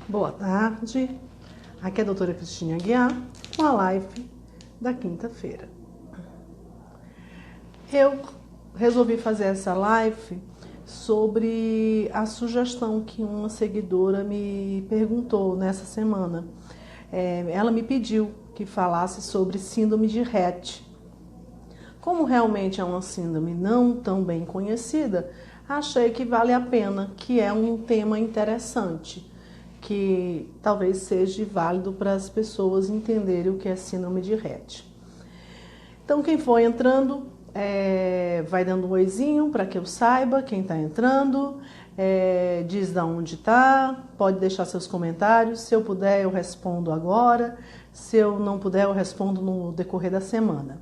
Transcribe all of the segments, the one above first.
Boa tarde, aqui é a doutora Cristina Aguiar, com a live da quinta-feira. Eu resolvi fazer essa live sobre a sugestão que uma seguidora me perguntou nessa semana. Ela me pediu que falasse sobre síndrome de Rett. Como realmente é uma síndrome não tão bem conhecida, achei que vale a pena, que é um tema interessante, que talvez seja válido para as pessoas entenderem o que é síndrome de Rett. Então, quem for entrando, vai dando um oizinho para que eu saiba quem está entrando, diz de onde está, pode deixar seus comentários. Se eu puder, eu respondo agora. Se eu não puder, eu respondo no decorrer da semana.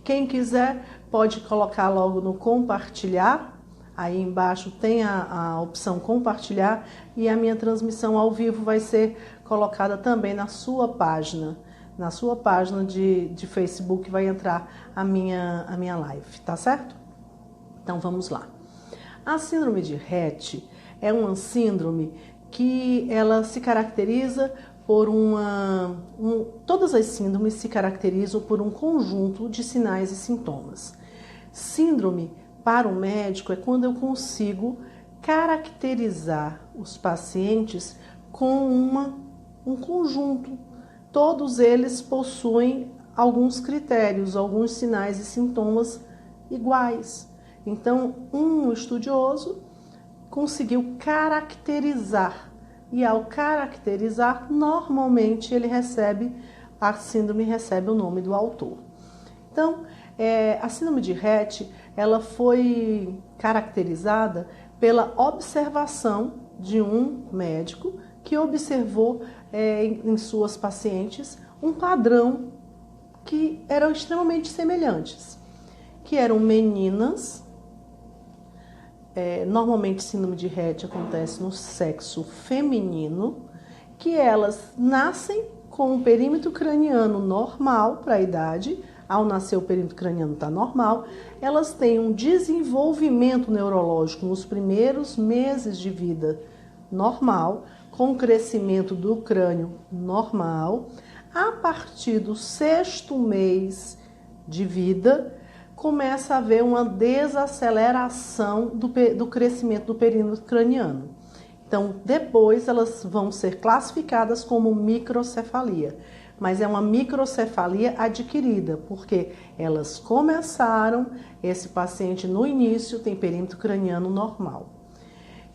Quem quiser, pode colocar logo no compartilhar. Aí embaixo tem a opção compartilhar e a minha transmissão ao vivo vai ser colocada também na sua página. Na sua página de Facebook vai entrar a minha live, tá certo? Então vamos lá. A síndrome de Rett é uma síndrome que ela se caracteriza por todas as síndromes se caracterizam por um conjunto de sinais e sintomas. Síndrome, para o médico, é quando eu consigo caracterizar os pacientes com um conjunto. Todos eles possuem alguns critérios, alguns sinais e sintomas iguais. Então, um estudioso conseguiu caracterizar. E ao caracterizar, normalmente a síndrome recebe o nome do autor. Então, a síndrome de Rett, ela foi caracterizada pela observação de um médico que observou em suas pacientes um padrão que eram extremamente semelhantes, que eram meninas. Normalmente, síndrome de Rett acontece no sexo feminino, que elas nascem com um perímetro craniano normal para a idade. Ao nascer, o perímetro craniano está normal. Elas têm um desenvolvimento neurológico nos primeiros meses de vida normal, com crescimento do crânio normal. A partir do 6º mês de vida, começa a haver uma desaceleração do crescimento do perímetro craniano. Então, depois elas vão ser classificadas como microcefalia, mas é uma microcefalia adquirida, porque elas começaram, esse paciente no início tem perímetro craniano normal.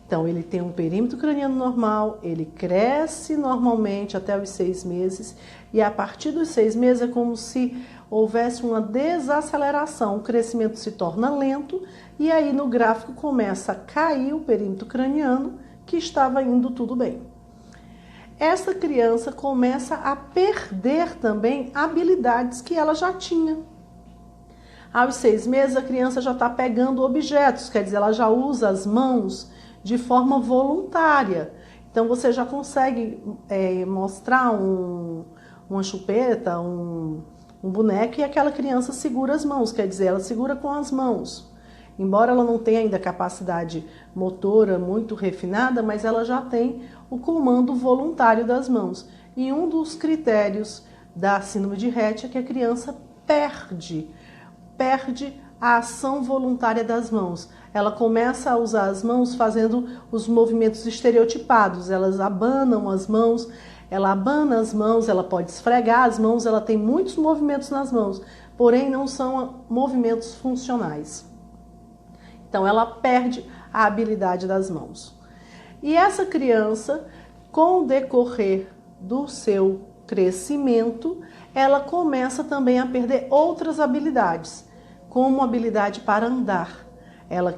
Então, ele tem um perímetro craniano normal, ele cresce normalmente até os 6 meses, e a partir dos 6 meses é como se houvesse uma desaceleração, o crescimento se torna lento, e aí no gráfico começa a cair o perímetro craniano, que estava indo tudo bem. Essa criança começa a perder também habilidades que ela já tinha. Aos 6 meses, a criança já está pegando objetos, quer dizer, ela já usa as mãos de forma voluntária. Então, você já consegue mostrar uma chupeta, um boneco, e aquela criança segura as mãos, quer dizer, ela segura com as mãos. Embora ela não tenha ainda capacidade motora muito refinada, mas ela já tem o comando voluntário das mãos. E um dos critérios da síndrome de Rett é que a criança perde a ação voluntária das mãos. Ela começa a usar as mãos fazendo os movimentos estereotipados. Elas abanam as mãos, ela abana as mãos, ela pode esfregar as mãos, ela tem muitos movimentos nas mãos, porém não são movimentos funcionais. Então, ela perde a habilidade das mãos. E essa criança, com o decorrer do seu crescimento, ela começa também a perder outras habilidades, como habilidade para andar. Ela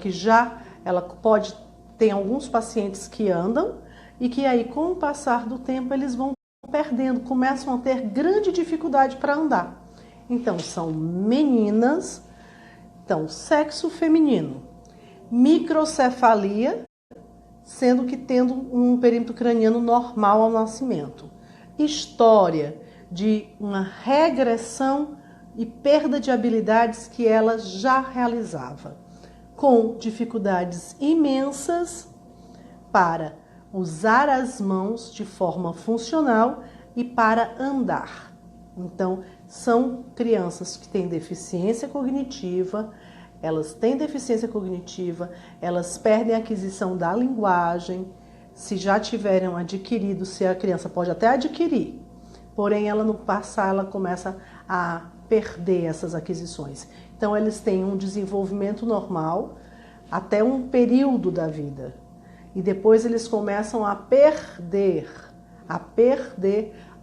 pode ter alguns pacientes que andam e que aí, com o passar do tempo, eles vão perdendo, começam a ter grande dificuldade para andar. Então, são meninas, sexo feminino. Microcefalia, sendo que tendo um perímetro craniano normal ao nascimento. História de uma regressão e perda de habilidades que ela já realizava, com dificuldades imensas para usar as mãos de forma funcional e para andar. Então, são crianças que têm deficiência cognitiva, elas perdem a aquisição da linguagem. Se já tiverem adquirido, se a criança pode até adquirir, porém ela no passar ela começa a perder essas aquisições. Então eles têm um desenvolvimento normal até um período da vida e depois eles começam a perder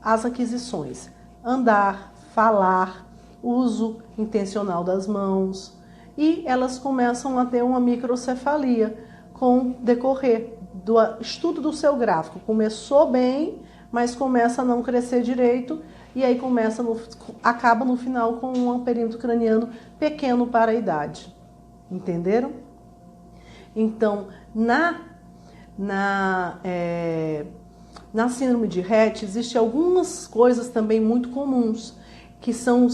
as aquisições, andar, falar, uso intencional das mãos, e elas começam a ter uma microcefalia com o decorrer do estudo do seu gráfico. Começou bem, mas começa a não crescer direito e aí acaba no final com um perímetro craniano pequeno para a idade. Entenderam? Então, na síndrome de Rett, existem algumas coisas também muito comuns, que são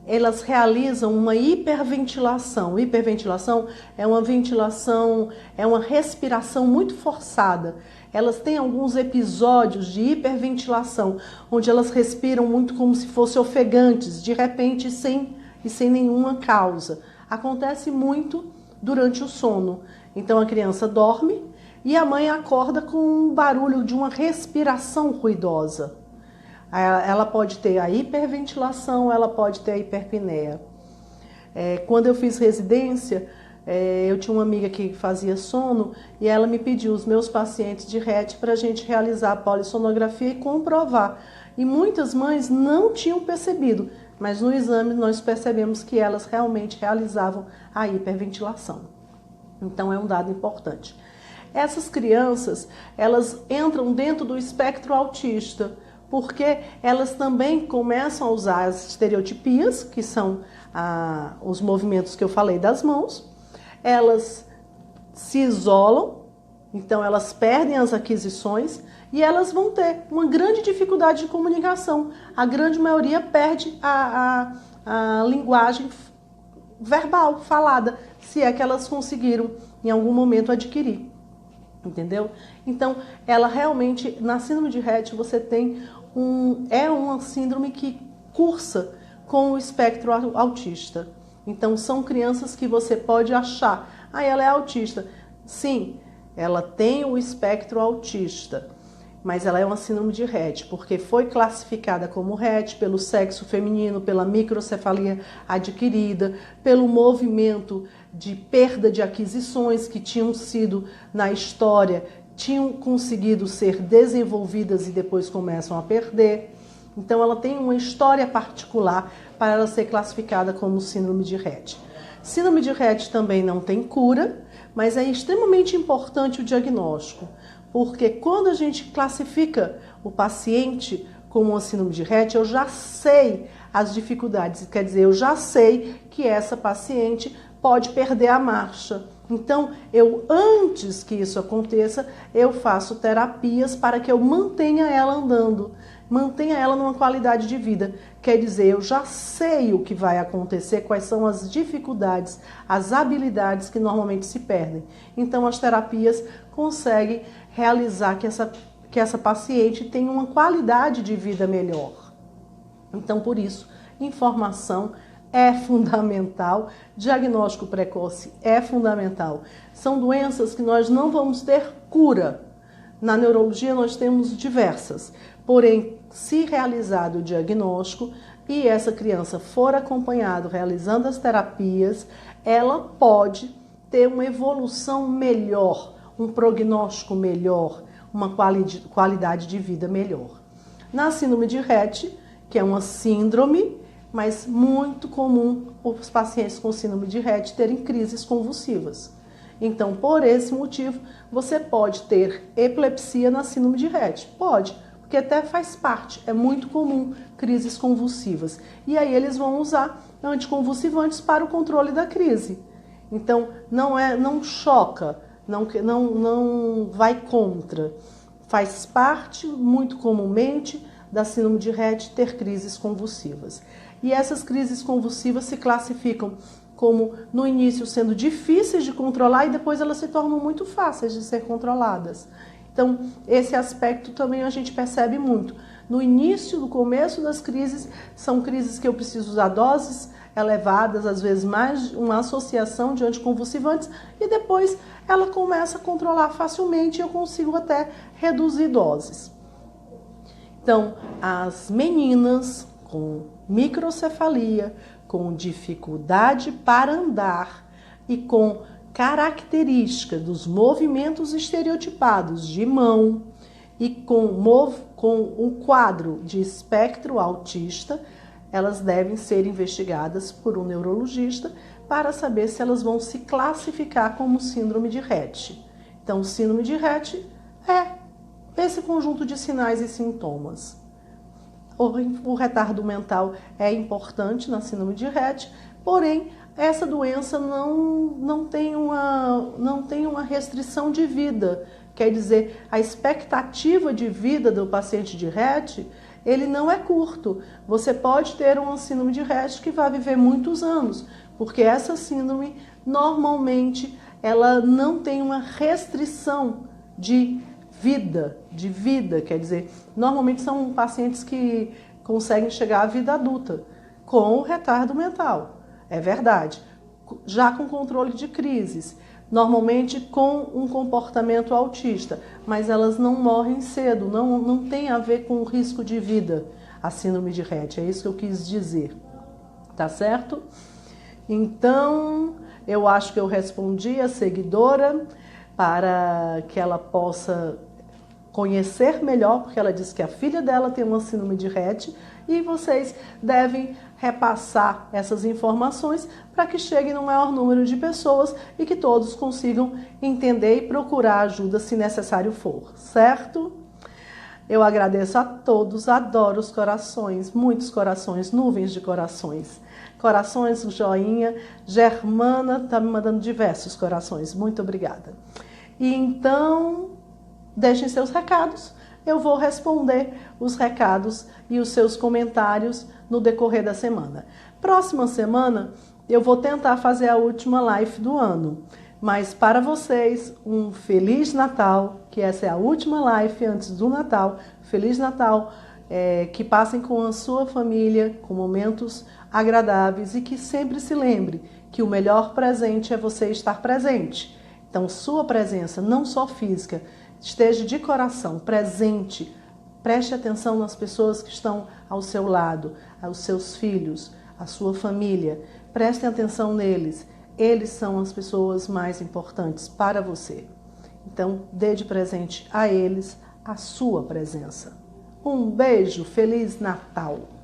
elas realizam uma hiperventilação. Hiperventilação é uma ventilação, é uma respiração muito forçada. Elas têm alguns episódios de hiperventilação, onde elas respiram muito como se fossem ofegantes, de repente, sem nenhuma causa. Acontece muito durante o sono. Então a criança dorme e a mãe acorda com um barulho de uma respiração ruidosa. Ela pode ter a hiperventilação, ela pode ter a hiperpneia. Quando eu fiz residência, eu tinha uma amiga que fazia sono e ela me pediu os meus pacientes de Rett para a gente realizar a polissonografia e comprovar. E muitas mães não tinham percebido, mas no exame nós percebemos que elas realmente realizavam a hiperventilação. Então é um dado importante. Essas crianças, elas entram dentro do espectro autista, porque elas também começam a usar as estereotipias, que são os movimentos que eu falei das mãos. Elas se isolam, então elas perdem as aquisições e elas vão ter uma grande dificuldade de comunicação. A grande maioria perde a linguagem verbal, falada, se é que elas conseguiram em algum momento adquirir. Entendeu? Então, ela realmente, na síndrome de Rett, você tem uma síndrome que cursa com o espectro autista. Então, são crianças que você pode achar, ela é autista. Sim, ela tem o espectro autista, mas ela é uma síndrome de Rett, porque foi classificada como Rett pelo sexo feminino, pela microcefalia adquirida, pelo movimento de perda de aquisições que tinham sido na história, tinham conseguido ser desenvolvidas e depois começam a perder. Então ela tem uma história particular para ela ser classificada como síndrome de Rett. Síndrome de Rett também não tem cura, mas é extremamente importante o diagnóstico, porque quando a gente classifica o paciente como uma síndrome de Rett, eu já sei as dificuldades, quer dizer, eu já sei que essa paciente pode perder a marcha. Então, antes que isso aconteça, eu faço terapias para que eu mantenha ela andando, mantenha ela numa qualidade de vida. Quer dizer, eu já sei o que vai acontecer, quais são as dificuldades, as habilidades que normalmente se perdem. Então, as terapias conseguem realizar que essa paciente tenha uma qualidade de vida melhor. Então, por isso, informação é fundamental, diagnóstico precoce é fundamental. São doenças que nós não vamos ter cura. Na neurologia nós temos diversas, porém, se realizado o diagnóstico e essa criança for acompanhada realizando as terapias, ela pode ter uma evolução melhor, um prognóstico melhor, uma qualidade de vida melhor. Na síndrome de Rett, que é uma síndrome, mas muito comum os pacientes com síndrome de Rett terem crises convulsivas. Então, por esse motivo, você pode ter epilepsia na síndrome de Rett. Pode, porque até faz parte, é muito comum crises convulsivas. E aí eles vão usar anticonvulsivantes para o controle da crise. Então, não choca, não vai contra. Faz parte, muito comumente, da síndrome de Rett ter crises convulsivas. E essas crises convulsivas se classificam como no início sendo difíceis de controlar e depois elas se tornam muito fáceis de ser controladas. Então, esse aspecto também a gente percebe muito. No início, no começo das crises, são crises que eu preciso usar doses elevadas, às vezes mais uma associação de anticonvulsivantes, e depois ela começa a controlar facilmente e eu consigo até reduzir doses. Então, as meninas com microcefalia, com dificuldade para andar e com característica dos movimentos estereotipados de mão e com um quadro de espectro autista, elas devem ser investigadas por um neurologista para saber se elas vão se classificar como síndrome de Rett. Então, síndrome de Rett é esse conjunto de sinais e sintomas. O retardo mental é importante na síndrome de Rett, porém, essa doença não tem uma restrição de vida. Quer dizer, a expectativa de vida do paciente de Rett, ele não é curto. Você pode ter uma síndrome de Rett que vai viver muitos anos, porque essa síndrome, normalmente, ela não tem uma restrição de vida, quer dizer, normalmente são pacientes que conseguem chegar à vida adulta com o retardo mental, é verdade, já com controle de crises, normalmente com um comportamento autista, mas elas não morrem cedo, não tem a ver com o risco de vida, a síndrome de Rett, é isso que eu quis dizer, tá certo? Então, eu acho que eu respondi a seguidora para que ela possa conhecer melhor, porque ela disse que a filha dela tem uma síndrome de Rett e vocês devem repassar essas informações para que chegue no maior número de pessoas e que todos consigam entender e procurar ajuda se necessário for, certo? Eu agradeço a todos, adoro os corações, muitos corações, nuvens de corações. Corações, joinha, Germana está me mandando diversos corações, muito obrigada. E então, deixem seus recados, eu vou responder os recados e os seus comentários no decorrer da semana. Próxima semana, eu vou tentar fazer a última live do ano, mas para vocês, um Feliz Natal, que essa é a última live antes do Natal. Feliz Natal, que passem com a sua família, com momentos agradáveis e que sempre se lembre que o melhor presente é você estar presente. Então, sua presença, não só física, esteja de coração, presente, preste atenção nas pessoas que estão ao seu lado, aos seus filhos, à sua família, prestem atenção neles, eles são as pessoas mais importantes para você. Então, dê de presente a eles a sua presença. Um beijo, Feliz Natal!